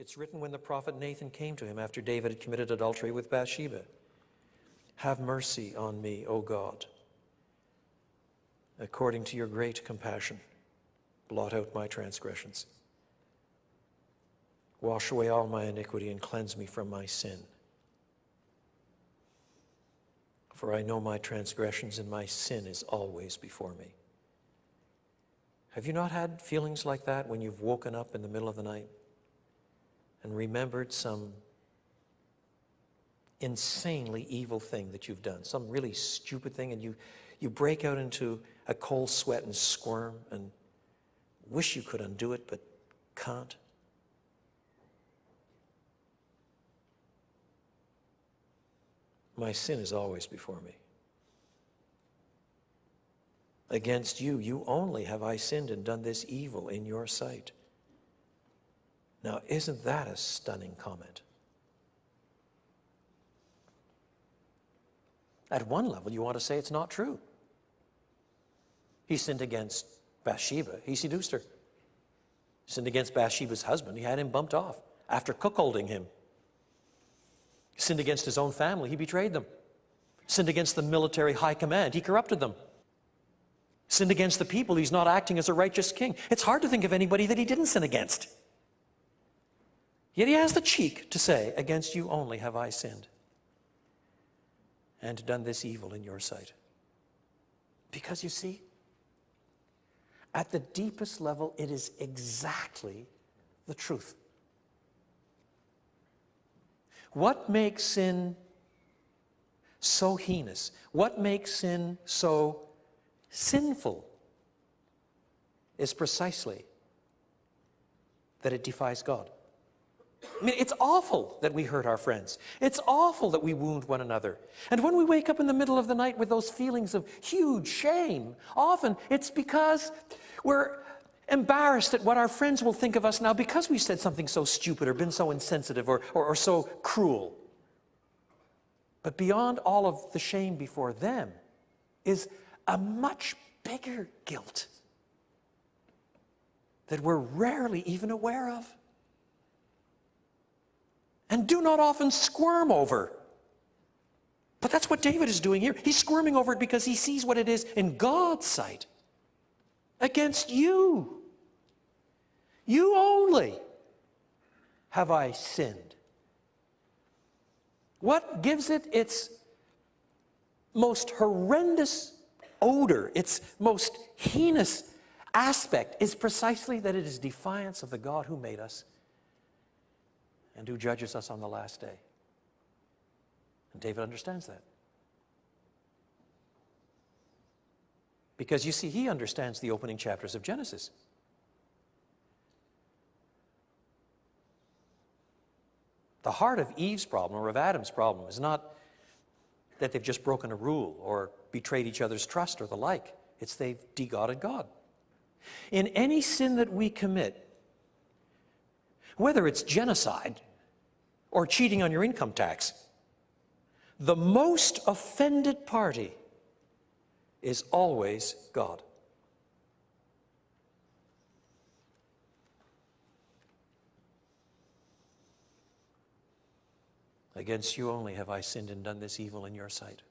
It's written when the prophet Nathan came to him after David had committed adultery with Bathsheba. Have mercy on me, O God. According to your great compassion, blot out my transgressions. Wash away all my iniquity and cleanse me from my sin. For I know my transgressions and my sin is always before me. Have you not had feelings like that when you've woken up in the middle of the night and remembered some insanely evil thing that you've done, some really stupid thing, and you break out into a cold sweat and squirm and wish you could undo it but can't? My sin is always before me. Against you, you only have I sinned and done this evil in your sight. Now, isn't that a stunning comment? At one level, you want to say it's not true. He sinned against Bathsheba. He seduced her. Sinned against Bathsheba's husband. He had him bumped off after cuckolding him. Sinned against his own family. He betrayed them. Sinned against the military high command. He corrupted them. Sinned against the people. He's not acting as a righteous king. It's hard to think of anybody that he didn't sin against. Yet he has the cheek to say, against you only have I sinned and done this evil in your sight. Because you see, at the deepest level, it is exactly the truth. What makes sin so heinous? What makes sin so sinful is precisely that it defies God. I mean, it's awful that we hurt our friends. It's awful that we wound one another. And when we wake up in the middle of the night with those feelings of huge shame, often it's because we're embarrassed at what our friends will think of us now because we said something so stupid or been so insensitive or so cruel. But beyond all of the shame before them is a much bigger guilt that we're rarely even aware of and do not often squirm over. But that's what David is doing here. He's squirming over it because he sees what it is in God's sight. Against you. You only have I sinned. What gives it its most horrendous odor, its most heinous aspect, is precisely that it is defiance of the God who made us and who judges us on the last day. And David understands that. Because you see, he understands the opening chapters of Genesis. The heart of Eve's problem or of Adam's problem is not that they've just broken a rule or betrayed each other's trust or the like. It's they've de-godded God. In any sin that we commit, whether it's genocide or cheating on your income tax, the most offended party is always God. Against you only have I sinned and done this evil in your sight.